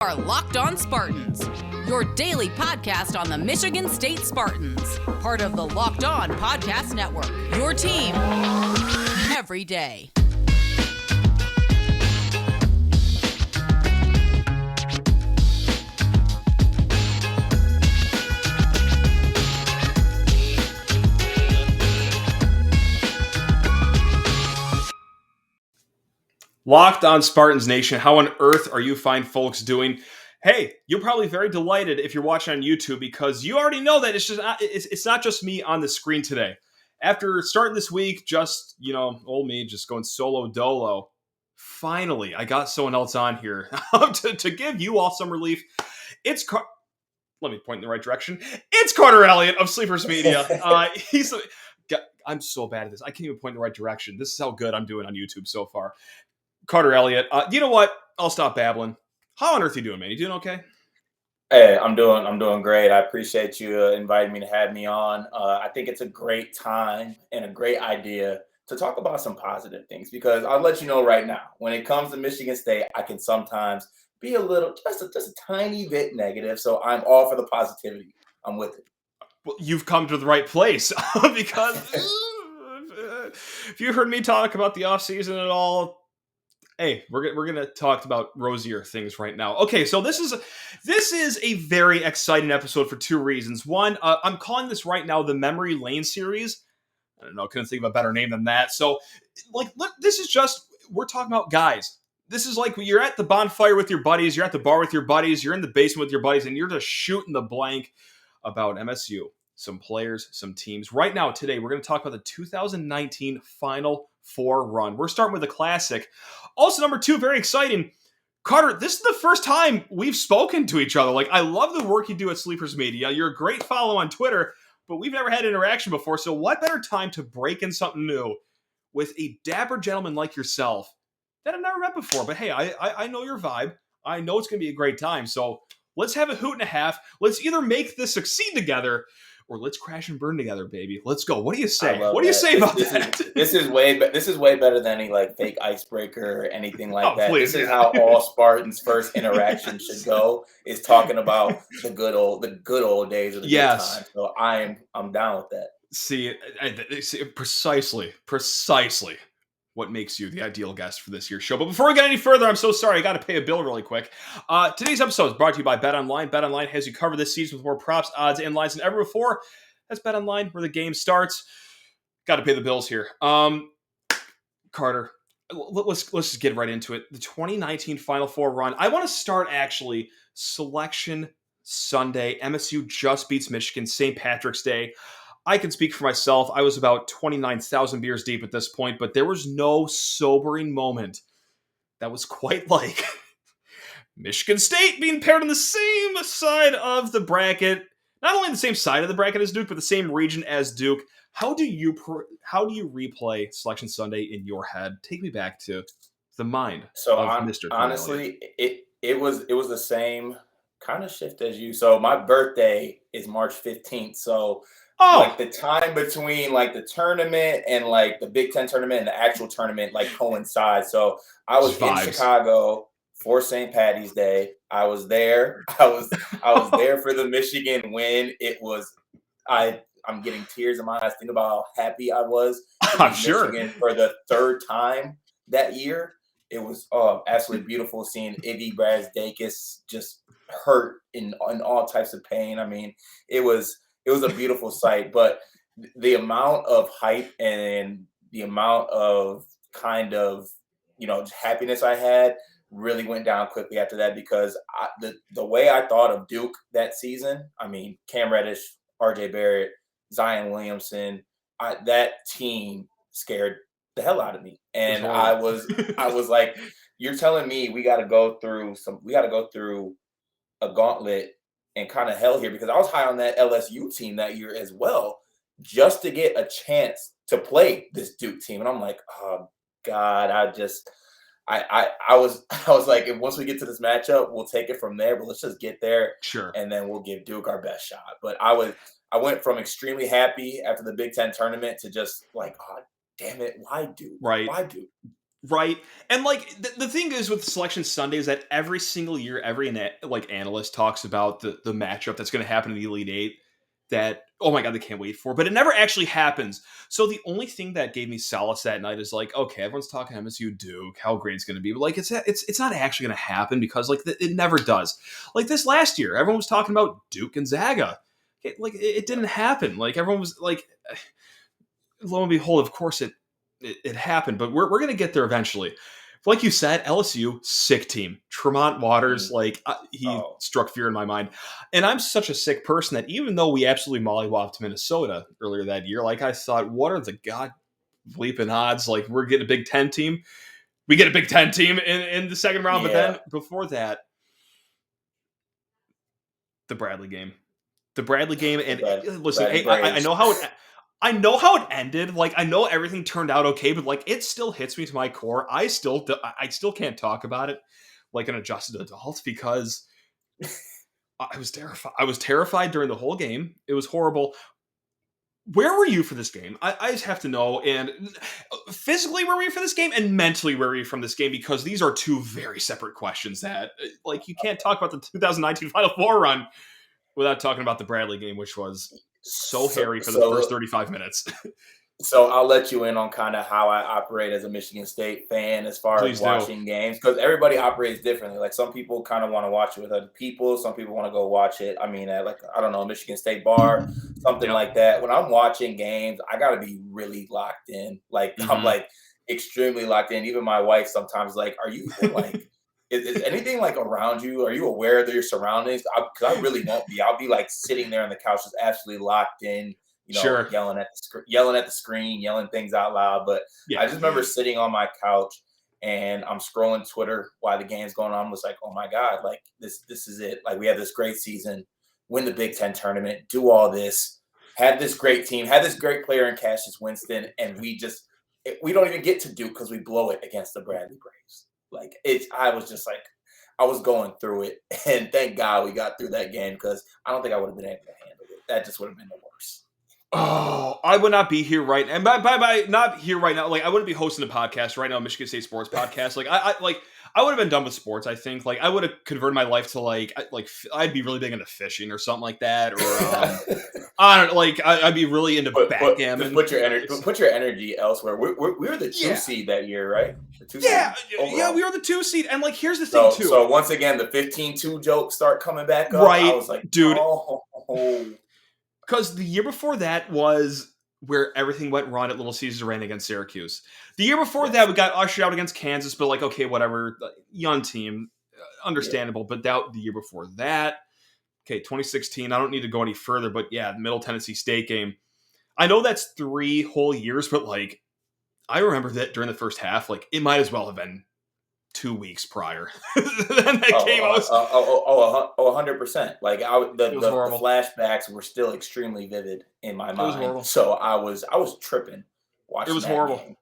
Are Locked On Spartans, your daily podcast on the Michigan State Spartans, part of the Locked On Podcast Network, your team every day. Locked On Spartans Nation, how on earth are you fine folks doing? Hey, you're probably very delighted if you're watching on YouTube because you already know that it's not just me on the screen today. After starting this week, old me, just going solo dolo, finally, I got someone else on here to give you all some relief. Let me point in the right direction. It's Carter Elliott of Sleepers Media. I'm so bad at this. I can't even point in the right direction. This is how good I'm doing on YouTube so far. Carter Elliott. You know what? I'll stop babbling. How on earth are you doing, man? You doing okay? Hey, I'm doing great. I appreciate you inviting me to have me on. I think it's a great time and a great idea to talk about some positive things because I'll let you know right now, when it comes to Michigan State, I can sometimes be just a tiny bit negative. So I'm all for the positivity. I'm with it. Well, you've come to the right place because if you heard me talk about the offseason at all, hey, we're gonna talk about rosier things right now. Okay, so this is a very exciting episode for two reasons. One, I'm calling this right now the Memory Lane series. I don't know, couldn't think of a better name than that. So, this is just we're talking about guys. This is like you're at the bonfire with your buddies, you're at the bar with your buddies, you're in the basement with your buddies, and you're just shooting the blank about MSU, some players, some teams. Right now, today, we're going to talk about the 2019 Final Four run. We're starting with a classic. Also, number two, very exciting. Carter, this is the first time we've spoken to each other. I love the work you do at Sleepers Media. You're a great follow on Twitter, but we've never had interaction before. So what better time to break in something new with a dapper gentleman like yourself that I've never met before? But hey, I know your vibe. I know it's going to be a great time. So let's have a hoot and a half. Let's either make this succeed together or let's crash and burn together, baby. Let's go. What do you say? What do you say about that? This is way better than any fake icebreaker or anything like that. Please, this is how all Spartans' first interaction should go. Is talking about the good old days of the good times. So I'm down with that. See, precisely what makes you the ideal guest for this year's show. But before we get any further, I'm so sorry. I got to pay a bill really quick. Today's episode is brought to you by BetOnline. BetOnline has you covered this season with more props, odds, and lines than ever before. That's BetOnline, where the game starts. Got to pay the bills here. Carter, let's just get right into it. The 2019 Final Four run. I want to start, actually, Selection Sunday. MSU just beats Michigan, St. Patrick's Day. I can speak for myself. I was about 29,000 beers deep at this point, but there was no sobering moment that was quite like Michigan State being paired on the same side of the bracket. Not only the same side of the bracket as Duke, but the same region as Duke. How do you replay Selection Sunday in your head? Take me back to the mind of Mr. Honestly, it was the same kind of shift as you. So my birthday is March 15th. So the time between the tournament and the Big Ten tournament and the actual tournament coincides. So I was in Chicago for St. Patty's Day. I was there. I was there for the Michigan win. It was I'm getting tears in my eyes. Think about how happy I was. I'm sure. Michigan for the third time that year. It was absolutely beautiful seeing Iggy Brasdakis just hurt in all types of pain. I mean, it was a beautiful sight, but the amount of hype and the amount of happiness I had really went down quickly after that because the way I thought of Duke that season, I mean, Cam Reddish, RJ Barrett, Zion Williamson, that team scared the hell out of me. And I was like, you're telling me we got to go through a gauntlet and kind of hell here because I was high on that LSU team that year as well, just to get a chance to play this Duke team. And I'm like, oh God, I was like, if once we get to this matchup, we'll take it from there, but let's just get there. Sure. And then we'll give Duke our best shot. But I went from extremely happy after the Big Ten tournament to just like, oh, damn it, why Duke? Right. Why Duke? Right. And like the thing is with Selection Sunday is that every single year, every analyst talks about the matchup that's going to happen in the Elite Eight that, oh my God, they can't wait for. But it never actually happens. So the only thing that gave me solace that night is like, okay, everyone's talking MSU Duke, how great it's going to be. But like, it's not actually going to happen because like it never does. Like this last year, everyone was talking about Duke and Zaga. It didn't happen. Like everyone was like, lo and behold, of course it happened, but we're going to get there eventually. Like you said, LSU, sick team. Tremont Waters, he struck fear in my mind. And I'm such a sick person that even though we absolutely mollywopped Minnesota earlier that year, like I thought, what are the god bleeping odds? Like we're getting a Big Ten team. We get a Big Ten team in the second round, but then before that, the Bradley game. And listen, I know how it. I know how it ended. Like I know everything turned out okay, but like it still hits me to my core. I still can't talk about it like an adjusted adult because I was terrified. I was terrified during the whole game. It was horrible. Where were you for this game? I just have to know. And physically, where were you for this game? And mentally, where were you from this game? Because these are two very separate questions that, like, you can't talk about the 2019 Final Four run without talking about the Bradley game, which was so hairy for the first 35 minutes. So I'll let you in on kind of how I operate as a Michigan State fan as far as watching games, because everybody operates differently. Like some people kind of want to watch it with other people. Some people want to go watch it. I mean, at I don't know, Michigan State bar, something like that. When I'm watching games, I got to be really locked in. Like I'm like extremely locked in. Even my wife sometimes like, are you even like, is anything like around you? Are you aware of your surroundings? Because I really won't be. I'll be like sitting there on the couch, just absolutely locked in. Yelling at the screen, yelling things out loud. But I just remember sitting on my couch and I'm scrolling Twitter while the game's going on. I was like, oh my God, like this is it. Like we have this great season, win the Big Ten tournament, do all this, have this great team, have this great player in Cassius Winston, and we don't even get to Duke because we blow it against the Bradley Braves. Like I was just like, I was going through it, and thank God we got through that game because I don't think I would have been able to handle it. That just would have been the worst. Oh, I would not be here right now. And by not here right now, like I wouldn't be hosting a podcast right now, a Michigan State sports podcast. Like I would have been done with sports. I think like I would have converted my life to like I'd be really big into fishing or something like that, or I don't know, like I'd be really into backgammon. Put your energy elsewhere. We were the 2 seed that year, right? The 2 seed overall. We were the 2 seed, and like here's the thing too. So once again, the 15-2 jokes start coming back up. Right, I was like, dude. Oh. Because the year before that was where everything went wrong at Little Caesars Arena against Syracuse. The year before that, we got ushered out against Kansas, but like, okay, whatever. Young team, understandable. But the year before that, okay, 2016, I don't need to go any further, but yeah, the Middle Tennessee State game. I know that's 3 whole years, but like, I remember that during the first half, like, it might as well have been 2 weeks prior. Then that game was 100%. Like the flashbacks were still extremely vivid in my mind. So I was tripping watching. It was horrible. Game.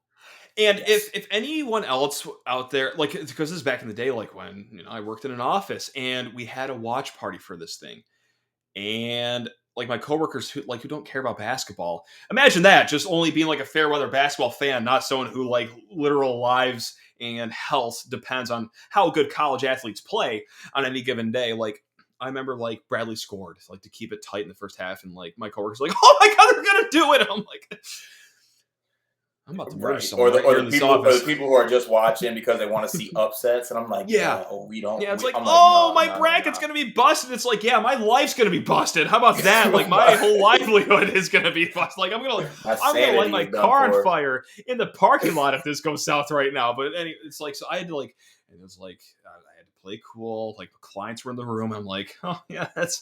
And if anyone else out there, like, because this is back in the day, like when I worked in an office and we had a watch party for this thing, and like my coworkers who don't care about basketball. Imagine that, just only being like a fair weather basketball fan, not someone who like literal lives and health depends on how good college athletes play on any given day. Like I remember like Bradley scored like to keep it tight in the first half, and like my coworkers were like, oh my God, they're gonna do it. I'm like, I'm about to murder someone. Or the people who are just watching because they want to see upsets, and I'm like, we don't. Yeah, it's my bracket's gonna be busted. It's like, yeah, my life's gonna be busted. How about that? Like my whole livelihood is gonna be busted. Like I'm gonna light my car on fire in the parking lot if this goes south right now. But anyway, it's like, so I had to like, and it was like I had to play cool. Like the clients were in the room. I'm like, oh yeah, that's.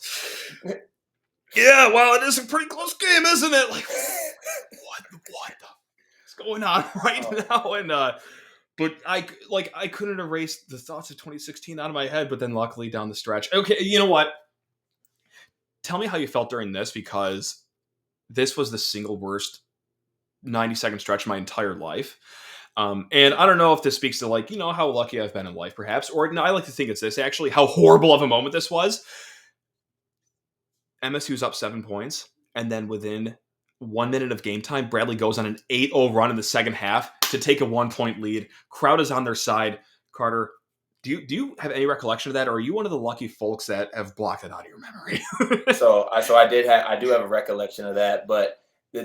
Yeah, well, it is a pretty close game, isn't it? Like, what the going on right now? And but I couldn't erase the thoughts of 2016 out of my head, but then luckily down the stretch, okay, you know what, tell me how you felt during this, because this was the single worst 90-second stretch of my entire life. And I don't know if this speaks to like how lucky I've been in life perhaps, or no, I like to think it's this actually, how horrible of a moment this was. MSU's up 7 points, and then within 1 minute of game time, Bradley goes on an 8-0 run in the second half to take a 1-point lead. Crowd is on their side. Carter, do you have any recollection of that, or are you one of the lucky folks that have blocked it out of your memory? I do have a recollection of that, but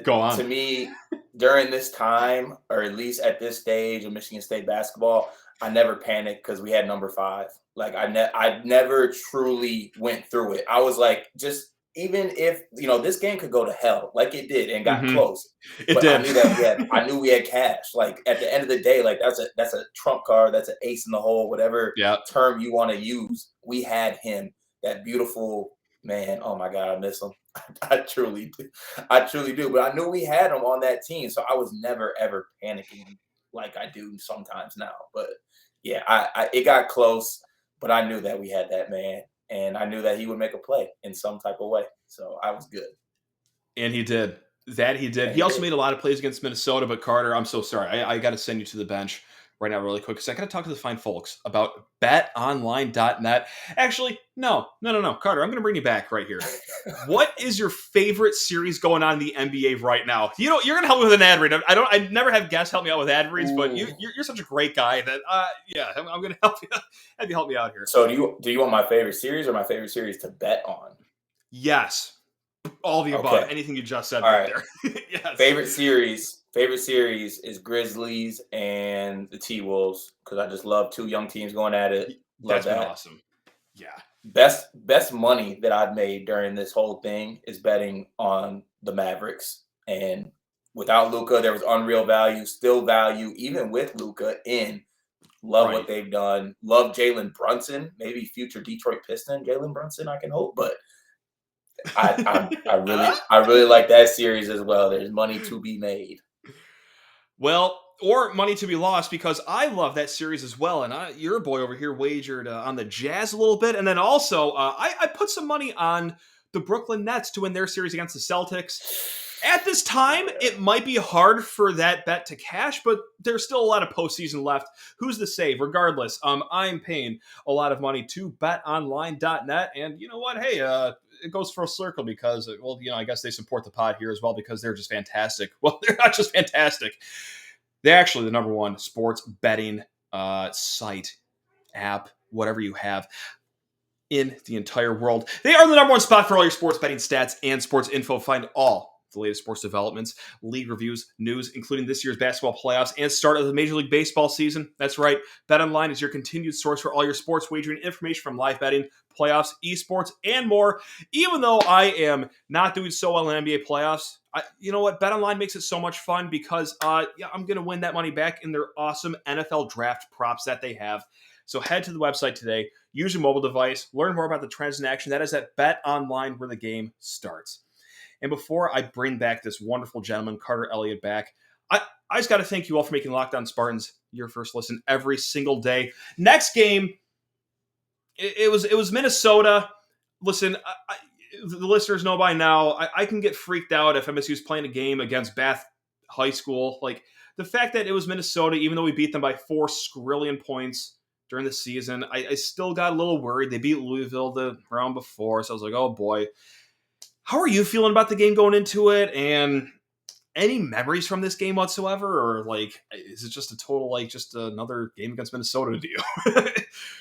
Go on. to me, during this time, or at least at this stage of Michigan State basketball, I never panicked because we had number 5. Like I never truly went through it. I was like, just even if this game could go to hell, like it did and got close. It but did. I knew we had cash. Like at the end of the day, like that's a trump card, that's an ace in the hole, whatever term you want to use. We had him, that beautiful man. Oh my God, I miss him. I truly do. But I knew we had him on that team, so I was never ever panicking like I do sometimes now. But yeah, it got close, but I knew that we had that man, and I knew that he would make a play in some type of way. So I was good. And he did. That he did. And he also made a lot of plays against Minnesota, but Carter, I'm so sorry. I got to send you to the bench right now really quick because I got to talk to the fine folks about betonline.net. Actually, no. Carter, I'm going to bring you back right here. What is your favorite series going on in the NBA right now? You're going to help me with an ad read. I never have guests help me out with ad reads, but you're such a great guy that I'm going to help you. Have you help me out here. So do you want my favorite series or my favorite series to bet on? Yes. All the above. Anything you just said right there. Yes. Favorite series is Grizzlies and the T-Wolves because I just love 2 young teams going at it. That's been awesome. Yeah. Best money that I've made during this whole thing is betting on the Mavericks. And without Luka, there was unreal value, still value, even with Luka in. Love what they've done. Love Jalen Brunson, maybe future Detroit Piston Jalen Brunson, I can hope, but I really like that series as well. There's money to be made. Well, or money to be lost because I love that series as well. And your boy over here wagered on the Jazz a little bit. And then also I put some money on the Brooklyn Nets to win their series against the Celtics. At this time, it might be hard for that bet to cash, but there's still a lot of postseason left. Who's to say? Regardless, I'm paying a lot of money to betonline.net. And you know what? Hey, it goes full circle because, I guess they support the pod here as well because they're just fantastic. Well, they're not just fantastic. They're actually the number 1 sports betting site, app, whatever you have in the entire world. They are the number 1 spot for all your sports betting stats and sports info. Find all the latest sports developments, league reviews, news, including this year's basketball playoffs and start of the Major League Baseball season. That's right. BetOnline is your continued source for all your sports wagering information from live betting, playoffs, esports, and more. Even though I am not doing so well in NBA playoffs, you know what? BetOnline makes it so much fun because I'm going to win that money back in their awesome NFL draft props that they have. So head to the website today, use your mobile device, learn more about the trends in action. That is at BetOnline where the game starts. And before I bring back this wonderful gentleman, Carter Elliott, back, I just got to thank you all for making Locked On Spartans your first listen every single day. Next game, it was Minnesota. Listen, the listeners know by now, I can get freaked out if MSU is playing a game against Bath High School. Like, the fact that it was Minnesota, even though we beat them by 4 scrillion points during the season, I still got a little worried. They beat Louisville the round before, so I was like, oh boy. How are you feeling about the game going into it? And any memories from this game whatsoever? Or, is it just a total, just another game against Minnesota to you?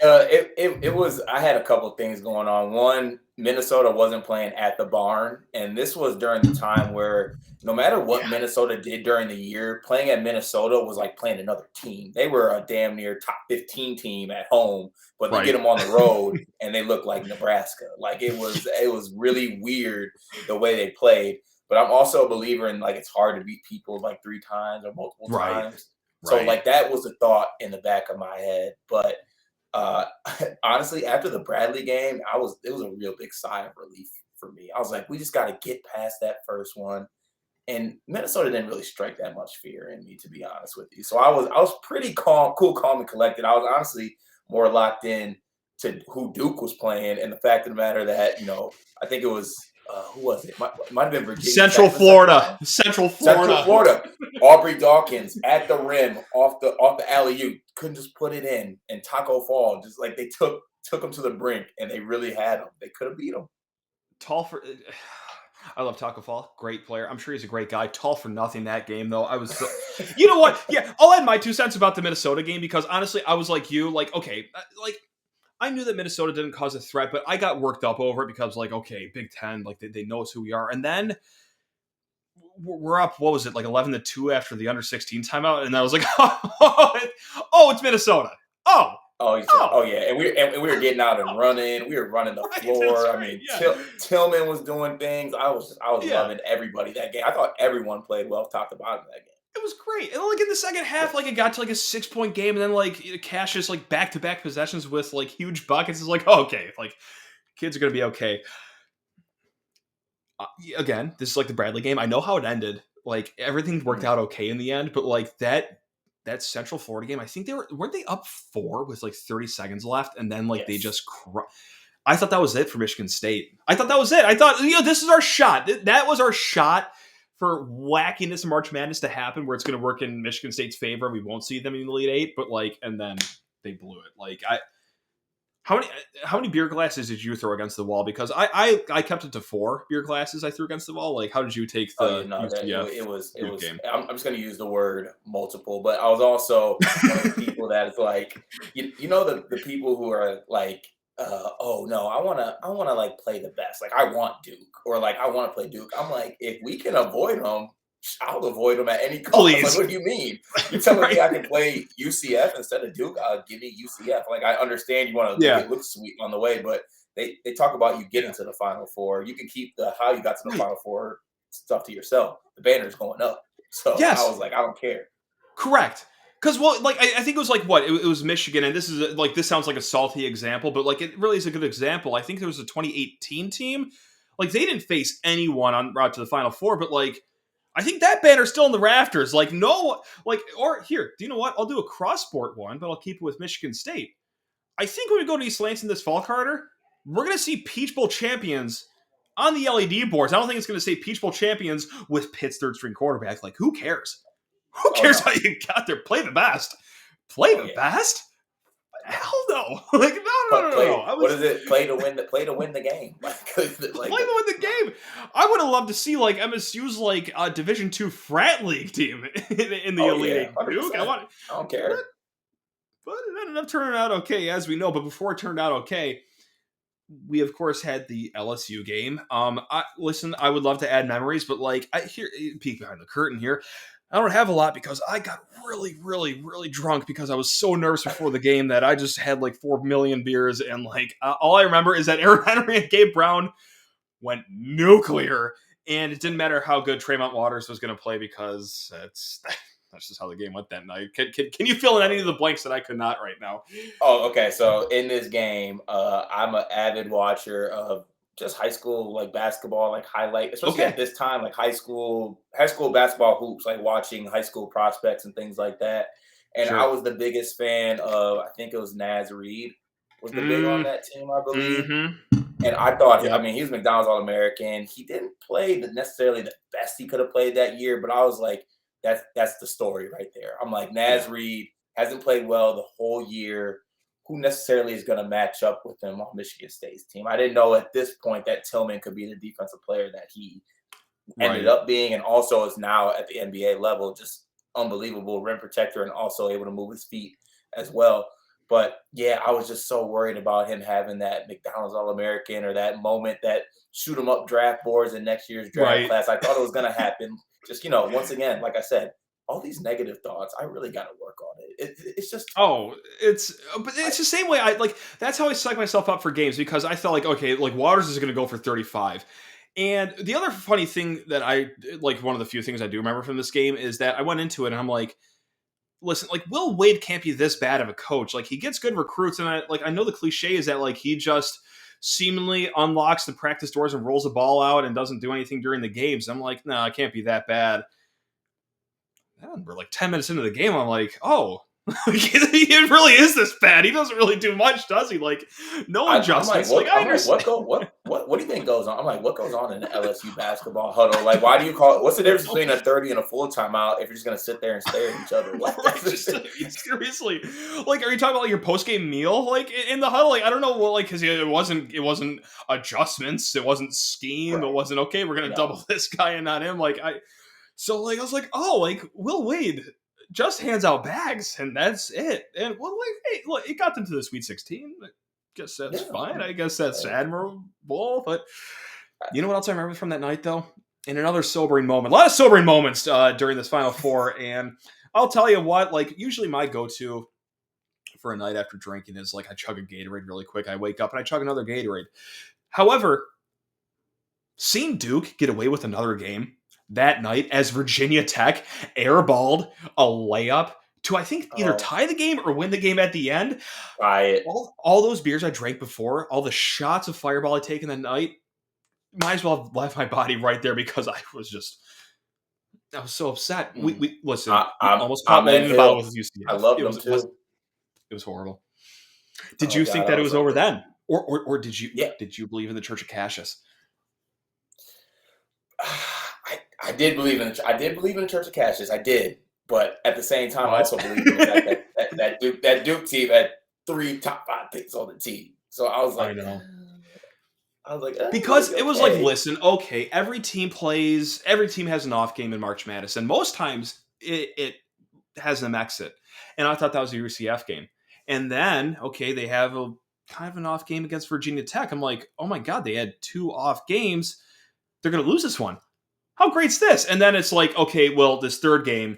It was, I had a couple of things going on. One, Minnesota wasn't playing at the barn. And this was during the time where no matter what Minnesota did during the year, playing at Minnesota was like playing another team. They were a damn near top 15 team at home, but they get them on the road and they look like Nebraska. Like it was really weird the way they played. But I'm also a believer in it's hard to beat people 3 times or multiple times. So that was a thought in the back of my head. But honestly, after the Bradley game, it was a real big sigh of relief for me. I was like, we just got to get past that first one. And Minnesota didn't really strike that much fear in me, to be honest with you. So I was pretty cool, calm, and collected. I was honestly more locked in to who Duke was playing and the fact of the matter that, I think it was who was it? Might have been Virginia. Central Florida. Aubrey Dawkins at the rim off the alley-oop. Couldn't just put it in. And Taco Fall, just they took him to the brink and they really had him. They could have beat him. I love Taco Fall. Great player. I'm sure he's a great guy. Tall for nothing that game, though. I was so... You know what? Yeah, I'll add my 2 cents about the Minnesota game because honestly, I was like you. Like, okay, like I knew that Minnesota didn't cause a threat, but I got worked up over it because, like, okay, Big Ten, like they know us who we are. And then we're up, what was it, like 11-2 after the under 16 timeout? And I was like, oh, it's Minnesota. Oh, Oh yeah, and we were getting out and running. We were running the right, floor. right, I mean, yeah. Tillman was doing things. I was Yeah. loving everybody that game. I thought everyone played well, top to bottom of that game. It was great. And like in the second half, like it got to like a 6-point game, and then like Cassius like back-to-back possessions with like huge buckets. It's like, oh, okay, like kids are gonna be okay. Again, this is like the Bradley game. I know how it ended. Like everything worked out okay in the end, but like that Central Florida game, I think weren't they up 4 with like 30 seconds left, and then like they Yes. just. I thought that was it for Michigan State. I thought that was it. I thought, this is our shot. That was our shot for wackiness March Madness to happen, where it's going to work in Michigan State's favor. We won't see them in the Elite Eight, but like, and then they blew it. Like, how many beer glasses did you throw against the wall? Because I kept it to 4 beer glasses I threw against the wall. Like, how did you take the It was. game? I'm just going to use the word multiple, but I was also one of the people that is like, you know, the people who are like, oh no, I wanna like play the best. Like I want Duke, or like I want to play Duke. I'm like, if we can avoid them, I'll avoid them at any cost. Please. Like, what do you mean? You're telling Right. me I can play UCF instead of Duke? Give me UCF. Like I understand you want to make it look sweet on the way, but they talk about you getting to the Final Four. You can keep the how you got to the Final Four stuff to yourself. The banner's going up. So Yes. I was like, I don't care. Correct. Because, well, like, I think it was like, what? It was Michigan, and this is, like, this sounds like a salty example, but, like, it really is a good example. I think there was a 2018 team. Like, they didn't face anyone on route to the Final Four, but, like, I think that banner's still in the rafters. Like, no, like, or here, do you know what? I'll do a cross-sport one, but I'll keep it with Michigan State. I think when we go to East Lansing this fall, Carter, we're going to see Peach Bowl champions on the LED boards. I don't think it's going to say Peach Bowl champions with Pitt's third-string quarterback. Like, who cares? Who cares how you got there? Play the best. Play the best? Hell no. Like, no. What is it? Play to win the game. Play to win the game. I would have loved to see like MSU's like Division II frat league team in the Elite Eight. Duke. I don't care. But it ended up turning out okay, as we know. But before it turned out okay, we of course had the LSU game. Listen, I would love to add memories, but like peek behind the curtain here. I don't have a lot because I got really, really, really drunk because I was so nervous before the game that I just had like 4 million beers, and like all I remember is that Aaron Henry and Gabe Brown went nuclear, and it didn't matter how good Tremont Waters was going to play because that's just how the game went that night. Can you fill in any of the blanks that I could not right now? Oh, okay. So in this game, I'm an avid watcher of just high school like basketball, like highlight, especially at this time, like high school basketball hoops, like watching high school prospects and things like that. And I was the biggest fan of, I think it was Naz Reid was the big on that team, I believe. Mm-hmm. And I thought, I mean, he was McDonald's All-American. He didn't play necessarily the best he could have played that year, but I was like, that's the story right there. I'm like, Naz Reid hasn't played well the whole year. Who necessarily is going to match up with him on Michigan State's team? I didn't know at this point that Tillman could be the defensive player that he ended up being, and also is now at the NBA level, just unbelievable rim protector and also able to move his feet as well. But yeah, I was just so worried about him having that McDonald's All-American or that moment that shoot him up draft boards in next year's draft class. I thought it was going to happen. Just, once again, like I said, all these negative thoughts, I really got to work on it. It's just but it's the same way. That's how I psych myself up for games, because I felt like, okay, like Waters is going to go for 35. And the other funny thing that one of the few things I do remember from this game is that I went into it and I'm like, listen, like Will Wade can't be this bad of a coach. Like he gets good recruits, and I know the cliche is that like he just seemingly unlocks the practice doors and rolls the ball out and doesn't do anything during the games. I'm like, no, it can't be that bad. And we're like 10 minutes into the game. I'm like, oh, It really is this bad. He doesn't really do much, does he? Like, no adjustments. I understand. What do you think goes on? I'm like, what goes on in the LSU basketball huddle? Like, why do you call it? What's the difference between a 30 and a full timeout if you're just gonna sit there and stare at each other? Like, Seriously, like, are you talking about your post game meal? Like in the huddle? Like, I don't know. Well, like, because it wasn't adjustments. It wasn't scheme. Right. It wasn't okay. We're gonna double this guy and not him. So I was like, oh, like Will Wade just hands out bags and that's it. And well, like, hey, look, it got them to the Sweet 16. I guess that's fine. I guess that's admirable. But you know what else I remember from that night, though? In another sobering moment, a lot of sobering moments during this Final Four. And I'll tell you what, like, usually my go-to for a night after drinking is like I chug a Gatorade really quick. I wake up and I chug another Gatorade. However, seeing Duke get away with another game that night as Virginia Tech airballed a layup to, I think, either tie the game or win the game at the end. Right. All those beers I drank before, all the shots of Fireball I taken that night, might as well have left my body right there because I was so upset. We listen. Almost caught me in the bottle with UCF. I loved them too. It was horrible. Did you think that it was over then, or did you? Yeah. Did you believe in the Church of Cassius? I did believe in the Church of Cassius. I did, but at the same time, I also believed in the fact that Duke team had 3 top 5 picks on the team. So I was like, because it was like, listen, okay, every team has an off game in March Madness, and most times it has them exit. And I thought that was a UCF game, and then they have a kind of an off game against Virginia Tech. I'm like, oh my god, they had 2 off games. They're going to lose this one. How great's this? And then it's like, okay, well, this third game,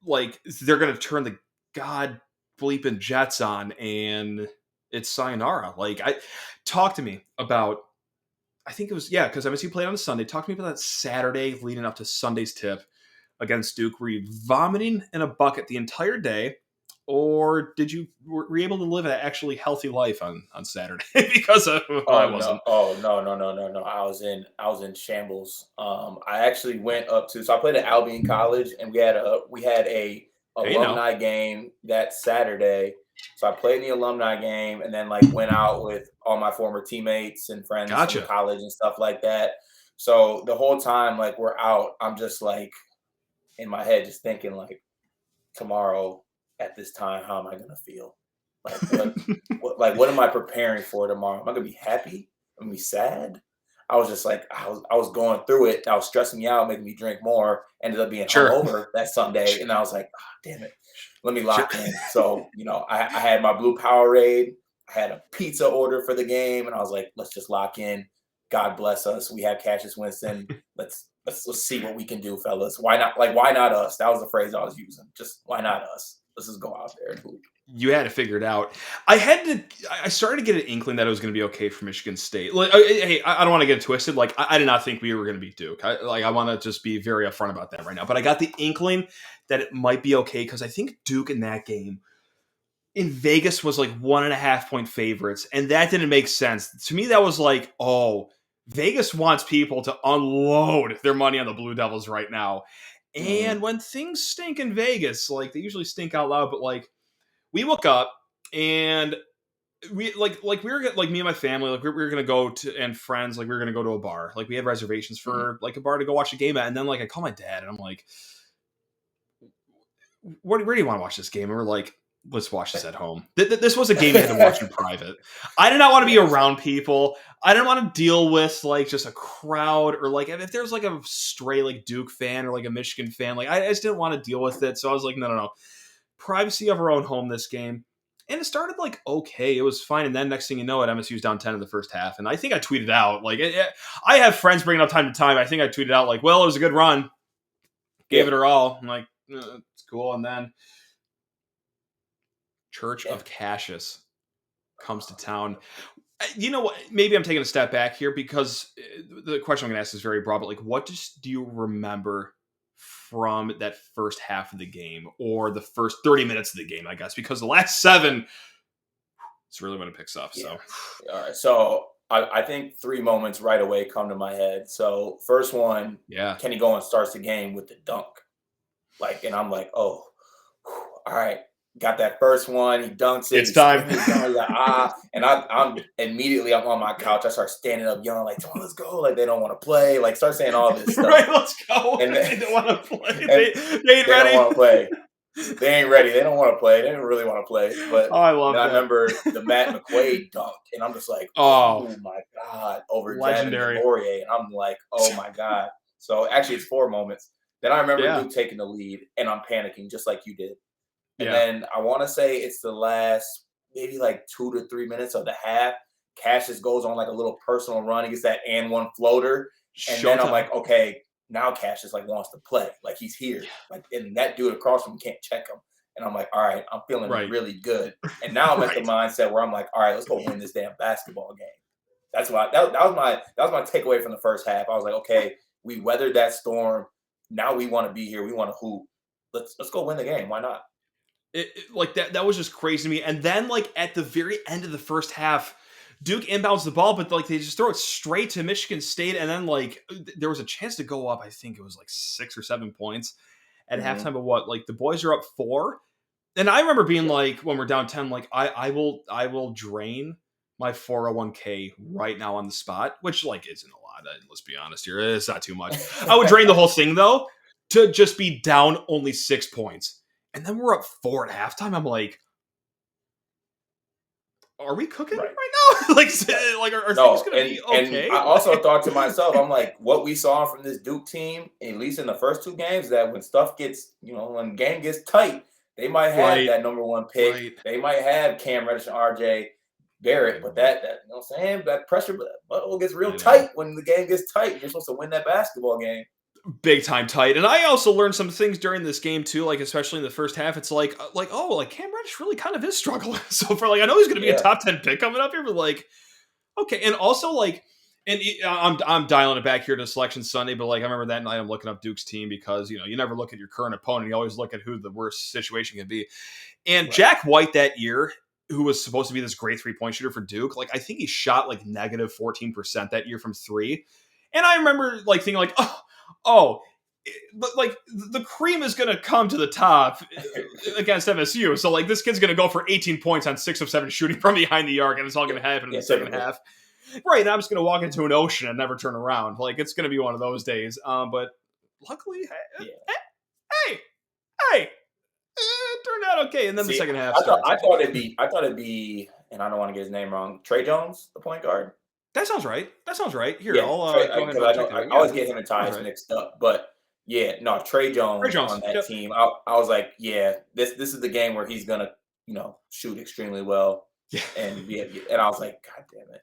like, they're going to turn the god bleeping Jets on, and it's sayonara. Like, talk to me about, I think it was, because MSU played on a Sunday. Talk to me about that Saturday leading up to Sunday's tip against Duke. Were you vomiting in a bucket the entire day? Or were you able to live an actually healthy life on Saturday? Because I wasn't. No. I was in shambles. I actually went up to, so I played at Albion College, and we had a alumni game that Saturday. So I played in the alumni game, and then went out with all my former teammates and friends from college and stuff like that. So the whole time, we're out, I'm just in my head, just thinking tomorrow at this time, how am I going to feel? What am I preparing for tomorrow? Am I going to be happy? Am I going to be sad? I was just I was going through it. That was stressing me out, making me drink more. Ended up being hungover that Sunday. And I was like, damn it. Let me lock in. So, I had my blue Powerade. I had a pizza order for the game. And I was like, let's just lock in. God bless us. We have Cassius Winston. Let's see what we can do, fellas. Why not? Why not us? That was the phrase I was using. Just why not us? Let's just go out there and hoop. You had to figure it out. I started to get an inkling that it was going to be okay for Michigan State. Hey, I don't want to get it twisted. I did not think we were going to beat Duke. I want to just be very upfront about that right now. But I got the inkling that it might be okay because I think Duke in that game in Vegas was 1.5 point favorites. And that didn't make sense. To me, that was Vegas wants people to unload their money on the Blue Devils right now. And when things stink in Vegas, they usually stink out loud, but we woke up and we we were me and my family, we were going to go to, and friends, we were going to go to a bar. We had reservations for a bar to go watch a game at. And then I call my dad and I'm like, where do you want to watch this game? And we're like, let's watch this at home. This was a game you had to watch in private. I did not want to be around people. I didn't want to deal with just a crowd or if there's a stray Duke fan or a Michigan fan. I just didn't want to deal with it. So I was like, no. Privacy of our own home this game. And it started okay. It was fine. And then next thing you know it, MSU's down 10 in the first half. And I think I tweeted out I have friends bringing up time to time. I think I tweeted out well, it was a good run. Gave it her all. I'm like, it's cool. And then Church of Cassius comes to town. You know what? Maybe I'm taking a step back here because the question I'm going to ask is very broad. But what do you remember from that first half of the game or the first 30 minutes of the game? I guess because the last 7, it's really when it picks up. So, all right. So I think 3 moments right away come to my head. So first one, Kenny Goins starts the game with the dunk, and I'm like, oh. all right, got that first one. He dunks it. It's time. He's like, and I'm immediately up on my couch. I start standing up, yelling like, "Come on, let's go!" Like they don't want to play. Like start saying all this stuff. Right, let's go. And they don't want to play. They ain't ready. Don't want to play. They ain't ready. They don't want to play. They don't really want to play. But I love that. I remember the Matt McQuaid dunk, and I'm just like, oh my God, over legendary Laurier. And I'm like, oh my God. So actually, it's 4 moments. Then I remember Duke taking the lead, and I'm panicking just like you did. And then I want to say it's the last maybe like 2 to 3 minutes of the half. Cassius goes on like a little personal run. He gets that and one floater. And then I'm like, okay, now Cassius like wants to play. Like he's here. Like, and that dude across from him can't check him. And I'm like, all right, I'm feeling really good. And now I'm at the mindset where I'm like, all right, let's go win this damn basketball game. That's why that was my takeaway from the first half. I was like, okay, we weathered that storm. Now we want to be here. We want to hoop. Let's go win the game. Why not? Like that was just crazy to me. And then like at the very end of the first half, Duke inbounds the ball, but like they just throw it straight to Michigan State, and then like there was a chance to go up. I think it was like 6 or 7 points at halftime. But what, like the boys are up 4, and I remember being like, when we're down 10, like I will drain my 401k right now on the spot, which like isn't a lot. Let's be honest here, it's not too much. I would drain the whole thing though to just be down only 6 points, and then we're up 4 at halftime. I'm like, are we cooking right now? Like are things going to be okay? And I also thought to myself, I'm like, what we saw from this Duke team, at least in the first 2 games, that when stuff gets, when game gets tight, they might have that number 1 pick. Right. They might have Cam Reddish and RJ Barrett, but that you know what I'm saying, that pressure butthole gets real tight when the game gets tight. You're supposed to win that basketball game. Big time tight. And I also learned some things during this game too, like especially in the first half. It's like Cam Reddish really kind of is struggling. So for like, I know he's going to be a top 10 pick coming up here, but like, okay. And also like, and I'm dialing it back here to Selection Sunday, but like I remember that night I'm looking up Duke's team because you never look at your current opponent, you always look at who the worst situation can be. And Jack White that year, who was supposed to be this great 3-point shooter for Duke, like I think he shot like negative 14% that year from 3. And I remember like thinking like, but like the cream is going to come to the top against MSU. So like this kid's going to go for 18 points on 6 of 7 shooting from behind the arc, and it's all going to happen in the second half. Right. And I'm just going to walk into an ocean and never turn around. Like it's going to be one of those days. But luckily, hey, it turned out okay. And then the second half starts. I thought it'd be, and I don't want to get his name wrong, Trey Jones, the point guard. That sounds right. Here, I'll go ahead and I always get him and Tyus mixed up, but Trey Jones on that team. I was like, this is the game where he's gonna, shoot extremely well. Yeah, and I was like, God damn it.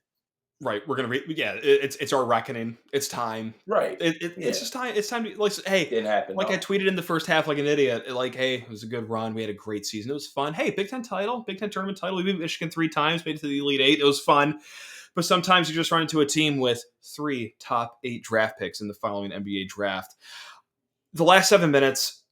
Right, we're gonna it's our reckoning. It's time. Right, it's just time. It's time to like, hey, didn't happen. Like I tweeted in the first half like an idiot. Like, hey, it was a good run. We had a great season. It was fun. Hey, Big Ten tournament title. We beat Michigan 3 times. Made it to the Elite 8. It was fun. But sometimes you just run into a team with 3 top 8 draft picks in the following NBA draft. The last 7 minutes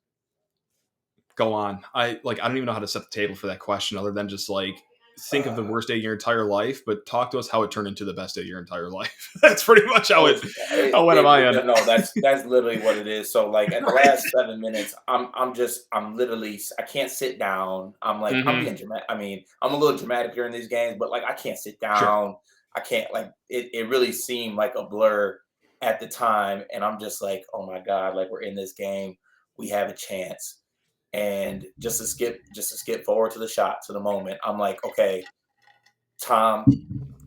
go on. I don't even know how to set the table for that question other than just like think of the worst day of your entire life, but talk to us how it turned into the best day of your entire life. That's pretty much how it went on my end. No, that's literally what it is. So like in the last 7 minutes, I'm literally, I can't sit down. I'm like, I'm being dramatic. I mean, I'm a little dramatic during these games, but like I can't sit down. Sure. I can't, like, it really seemed like a blur at the time. And I'm just like, oh my God, like we're in this game. We have a chance. And just to skip forward to the moment, I'm like, okay, Tom,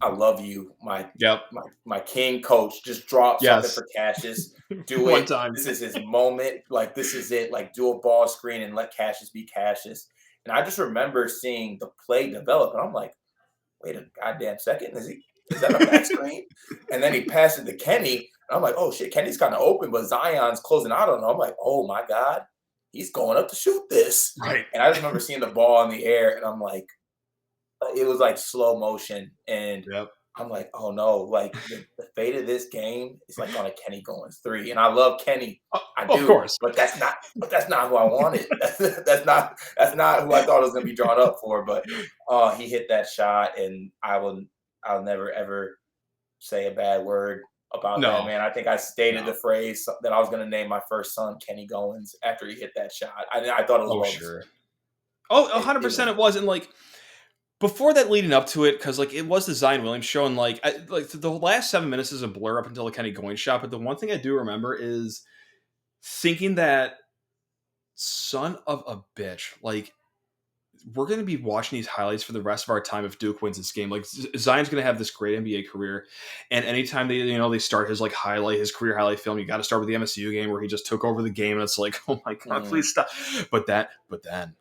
I love you. My king coach, just drop something for Cassius. Do it. Time. This is his moment. Like, this is it. Like, do a ball screen and let Cassius be Cassius. And I just remember seeing the play develop. And I'm like, wait a goddamn second. Is that a back screen? And then he passed it to Kenny. And I'm like, oh shit, Kenny's kind of open, but Zion's closing out on him. I'm like, oh my God, he's going up to shoot this. Right. And I just remember seeing the ball in the air, and I'm like, it was like slow motion. And I'm like, oh no, like the fate of this game is like on a Kenny Goins 3. And I love Kenny. I do, of course. But that's not who I wanted. that's not who I thought it was gonna be drawn up for. But he hit that shot, and I'll never ever say a bad word about that, man. I think I stated the phrase that I was going to name my first son Kenny Goins after he hit that shot. I thought it was sure. Oh, It 100% was it was. And like before that, leading up to it, because like it was the Zion Williamson show, and like the last 7 minutes is a blur up until the Kenny Goins shot. But the one thing I do remember is thinking that son of a bitch, like we're going to be watching these highlights for the rest of our time if Duke wins this game. Like Zion's going to have this great NBA career, and anytime they start his his career highlight film, you got to start with the MSU game where he just took over the game, and it's like, oh my god, please stop. But then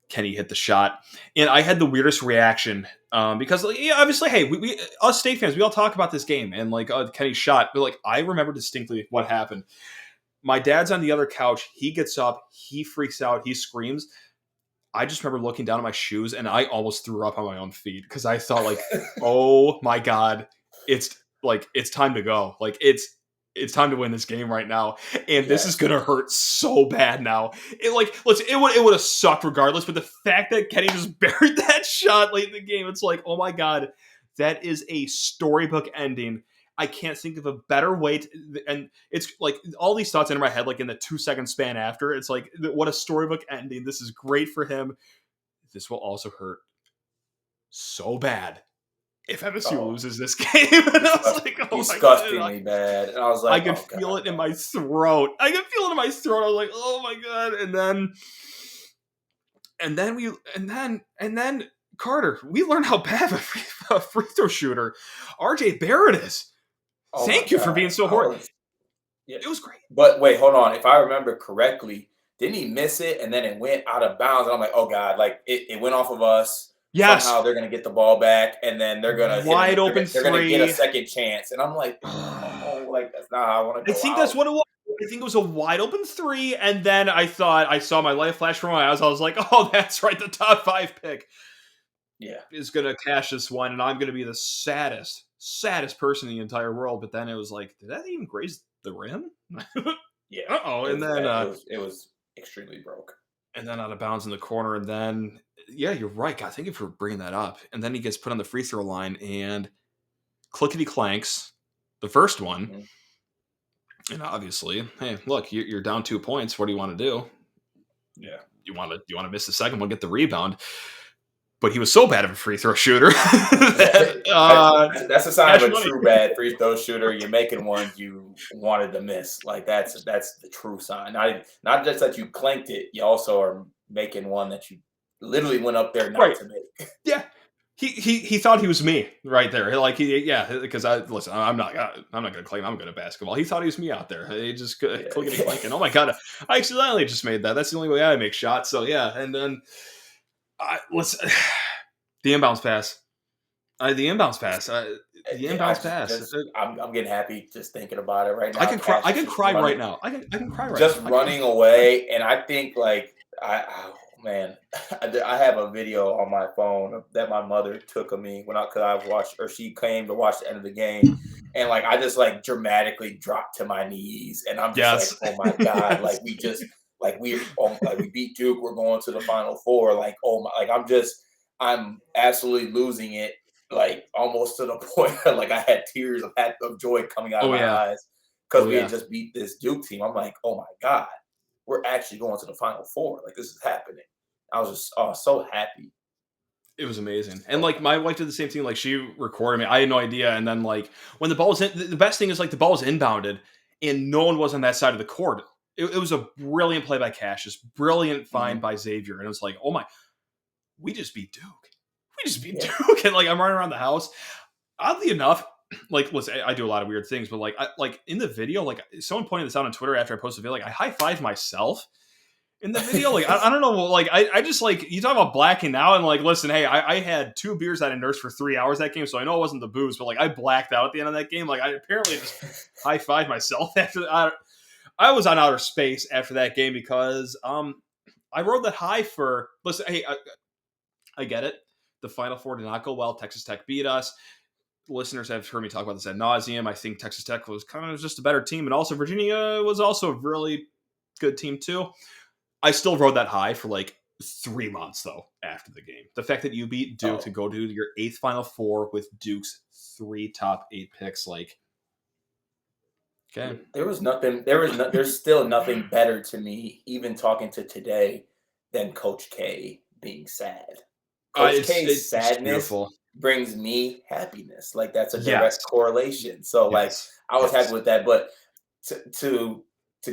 Kenny hit the shot, and I had the weirdest reaction because obviously, hey, we us State fans, we all talk about this game and Kenny's shot, but like I remember distinctly what happened. My dad's on the other couch. He gets up, he freaks out, he screams. I just remember looking down at my shoes and I almost threw up on my own feet because I thought oh my god, it's time to go. Like it's time to win this game right now, and this is gonna hurt so bad now. It would have sucked regardless, but the fact that Kenny just buried that shot late in the game, it's like, oh my god, that is a storybook ending. I can't think of a better way and it's like all these thoughts enter my head like in the 2 second span after. It's like, what a storybook ending. This is great for him. This will also hurt so bad if MSU loses this game. And I was like, oh my god, disgustingly bad. And I was like, I could feel it in my throat. I was like, oh my god. And then Carter, we learned how bad a free throw shooter RJ Barrett is. Thank you for being so horrible. It was great. But wait, hold on. If I remember correctly, didn't he miss it and then it went out of bounds? And I'm like, oh god, like it went off of us. Yes. Somehow they're gonna get the ball back and then they're gonna wide open they're gonna get a second chance. And I'm like, oh, like that's not how I want to go. I think that's what it was. I think it was a wide open three, and then I thought I saw my light flash from my eyes. I was like, oh, that's right, the top 5 pick. Is gonna cash this one, and I'm gonna be the saddest person in the entire world. But then it was like, did that even graze the rim? And then it was extremely broke. And then out of bounds in the corner, and then you're right. God, thank you for bringing that up. And then he gets put on the free throw line, and clickety clanks, the first one. Mm-hmm. And obviously, hey, look, you're down 2 points. What do you want to do? Yeah, you want to miss the second one, get the rebound. But he was so bad of a free throw shooter. That's a sign of a true bad free throw shooter. You're making one you wanted to miss. Like that's the true sign. Not just that you clanked it. You also are making one that you literally went up there not to make. Yeah. He thought he was me right there. Because I'm not gonna claim I'm good at basketball. He thought he was me out there. He just clickety clanking. Oh my god, I accidentally just made that. That's the only way I make shots. So yeah, and then the inbounds pass. I'm getting happy just thinking about it right now. I can cry right now. I can cry right now. Just running away, and I think I have a video on my phone that my mother took of me she came to watch the end of the game, and I just dramatically dropped to my knees, and I'm just oh my god, we beat Duke, we're going to the Final Four, I'm absolutely losing it, almost to the point where I had tears of joy coming out of my eyes because we had just beat this Duke team. I'm like, oh my god, we're actually going to the Final Four, this is happening. I was just so happy. It was amazing. And my wife did the same thing. She recorded me. I had no idea. And then when the ball was in, the best thing is the ball was inbounded and no one was on that side of the court. It was a brilliant play by Cassius, brilliant find by Xavier. And it was oh my, we just beat Duke. Duke. And I'm running around the house. Oddly enough, listen, I do a lot of weird things, but in the video, someone pointed this out on Twitter after I posted the video, I high-fived myself in the video. I don't know, I just you talk about blacking out, and listen, hey, I had 2 beers that I nursed for 3 hours that game, so I know it wasn't the booze, but I blacked out at the end of that game. I apparently just high-fived myself after that. I was on outer space after that game because I rode that high for, listen, hey, I get it. The Final Four did not go well. Texas Tech beat us. Listeners have heard me talk about this ad nauseum. I think Texas Tech was kind of just a better team, and also Virginia was also a really good team too. I still rode that high for 3 months though after the game. The fact that you beat Duke to go to your 8th Final Four with Duke's 3 top 8 picks, okay. There's still nothing better to me, even talking to today, than Coach K being sad. Coach K's sadness beautiful. brings me happiness. Like that's a Yes. direct correlation. So like Yes. I was happy with that. But to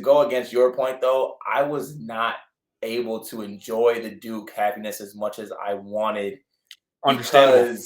go against your point though, I was not able to enjoy the Duke happiness as much as I wanted Understandable.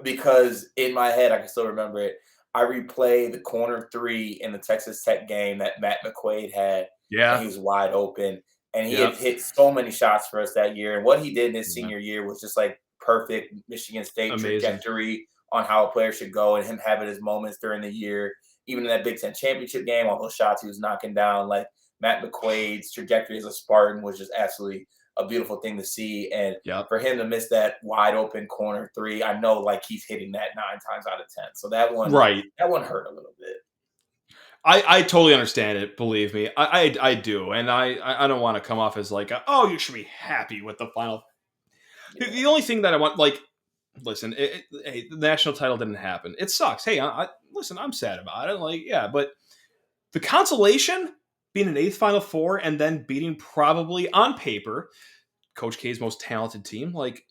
because in my head, I can still remember it. I replay the corner three in the Texas Tech game that Matt McQuaid had, and he was wide open. And he had hit so many shots for us that year. And what he did in his senior year was just like perfect Michigan State trajectory on how a player should go, and him having his moments during the year. Even in that Big Ten championship game, all those shots he was knocking down, like Matt McQuaid's trajectory as a Spartan was just absolutely a beautiful thing to see. And for him to miss that wide open corner three, I know like he's hitting that 9 times out of 10. So that one hurt a little bit. I totally understand it. Believe me, I do, and I don't want to come off as like, oh, you should be happy with the final. Yeah. The only thing that I want, like, listen, hey, the national title didn't happen. It sucks. Hey, listen, I'm sad about it. Like, yeah, but the consolation being an 8th Final Four and then beating probably on paper Coach K's most talented team, like,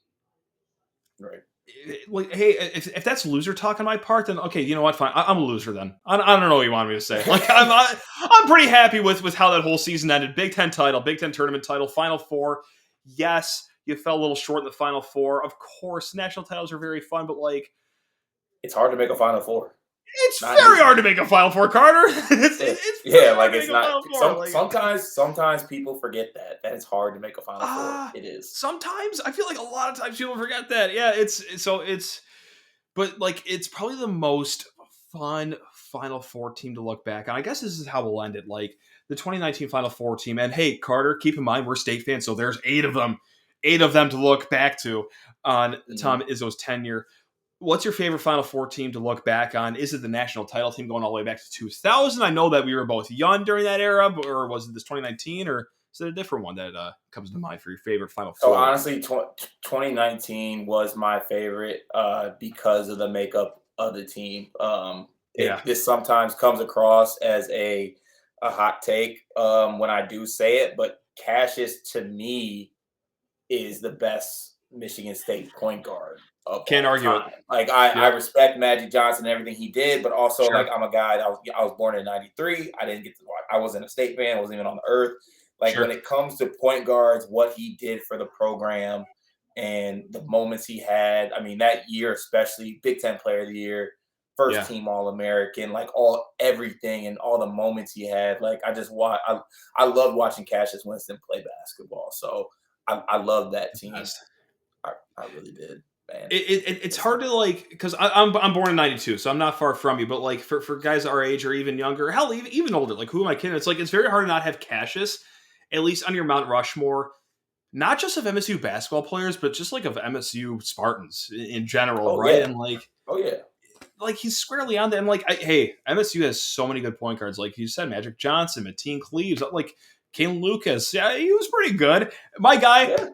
right. Like, hey, if that's loser talk on my part, then okay, you know what? Fine, I'm a loser then. I don't know what you want me to say. Like, I'm pretty happy with how that whole season ended. Big Ten title, Big Ten tournament title, Final Four. Yes, you fell a little short in the Final Four. Of course, national titles are very fun, but like, it's hard to make a Final Four. It's very hard to make a Final Four, Carter. It's not. Sometimes people forget that it's hard to make a Final Four. It is. Sometimes I feel like a lot of times people forget that. Yeah, but like it's probably the most fun Final Four team to look back on. I guess this is how we'll end it. Like the 2019 Final Four team, and hey, Carter, keep in mind we're State fans, so there's 8 of them to look back to on Tom Izzo's tenure. What's your favorite Final Four team to look back on? Is it the national title team going all the way back to 2000? I know that we were both young during that era, or was it this 2019, or is it a different one that comes to mind for your favorite Final Four? So honestly, 2019 was my favorite because of the makeup of the team. This sometimes comes across as a hot take when I do say it, but Cassius to me is the best Michigan State point guard. Can't argue it. Like I respect Magic Johnson and everything he did, but also like I'm a guy that I was born in '93. I didn't get to watch. I wasn't a State fan. I wasn't even on the earth. Like when it comes to point guards, what he did for the program and the moments he had. I mean, that year especially, Big Ten Player of the Year, first team All-American, like everything and all the moments he had. Like I love watching Cassius Winston play basketball. So I love that team. I really did. Man. It's hard to like because I'm born in '92, so I'm not far from you. But like for guys our age or even younger, hell, even older, like who am I kidding? It's like it's very hard to not have Cassius at least on your Mount Rushmore, not just of MSU basketball players, but just like of MSU Spartans in general, right? Yeah. And like, like he's squarely on there. And like, hey, MSU has so many good point guards, like you said, Magic Johnson, Mateen Cleaves, like Kalen Lucas. Yeah, he was pretty good. My guy. Yeah.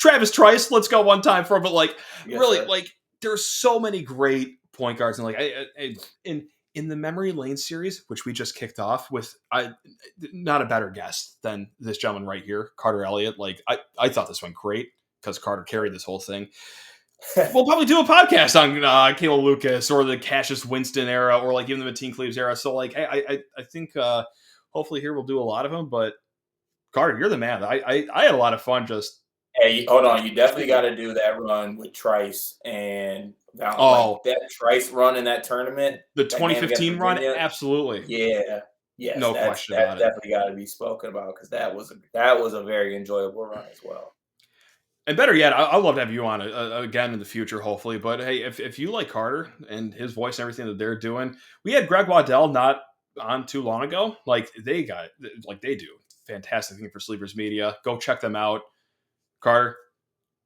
Travis Trice, let's go one time for him. But like, really, like, there's so many great point guards, and like, in the Memory Lane series, which we just kicked off with, not a better guest than this gentleman right here, Carter Elliott. Like, I thought this went great because Carter carried this whole thing. We'll probably do a podcast on Kalen Lucas or the Cassius Winston era, or like even the Mateen Cleaves era. So like, I think hopefully here we'll do a lot of them. But Carter, you're the man. I had a lot of fun just. Hey, hold on. You definitely got to do that run with Trice and like that Trice run in that tournament. The 2015 run? Absolutely. Yeah. Yes, no question about it. That definitely got to be spoken about because that was a very enjoyable run as well. And better yet, I'd love to have you on again in the future, hopefully. But hey, if you like Carter and his voice and everything that they're doing, we had Greg Waddell not on too long ago. Like they do fantastic thing for Sleepers Media. Go check them out. Carter,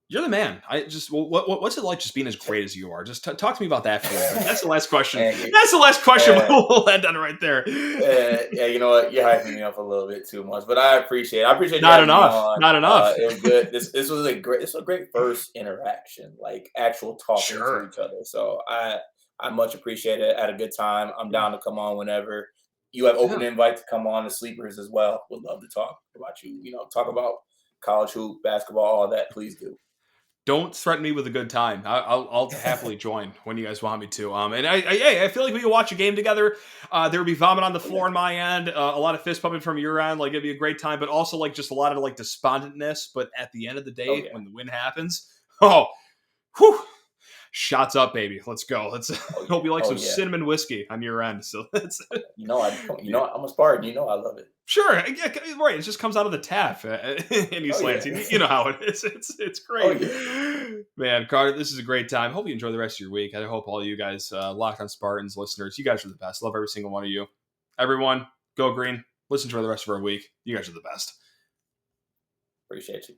you're the man. What's it like just being as great as you are? Just talk to me about that for a minute. That's the last question. That's the last question. We'll end on it right there. Yeah, you know what? You're hyping me up a little bit too much, but I appreciate it. I appreciate not enough. Not enough. It was good. This was a great first interaction, like actual talking to each other. So I much appreciate it. I had a good time. I'm down to come on whenever. You have open invite to come on to Sleepers as well. Would love to talk about you. You know, talk about college hoop, basketball, all that, please do. don't threaten me with a good time. I'll happily join when you guys want me to. And I feel like we can watch a game together. There would be vomit on the floor on my end, a lot of fist pumping from your end. Like it'd be a great time, but also like just a lot of like despondentness. But at the end of the day, when the win happens, whew, shots up, baby. Let's go. Let's hope you like some cinnamon whiskey on your end. So that's I'm a Spartan. I love it. Sure, yeah, right. It just comes out of the tap in East Lansing. You know how it is. It's great. Man, Carter, this is a great time. Hope you enjoy the rest of your week. I hope all of you guys, Locked on Spartans listeners, you guys are the best. Love every single one of you. Everyone, go green. Let's enjoy the rest of our week. You guys are the best. Appreciate you.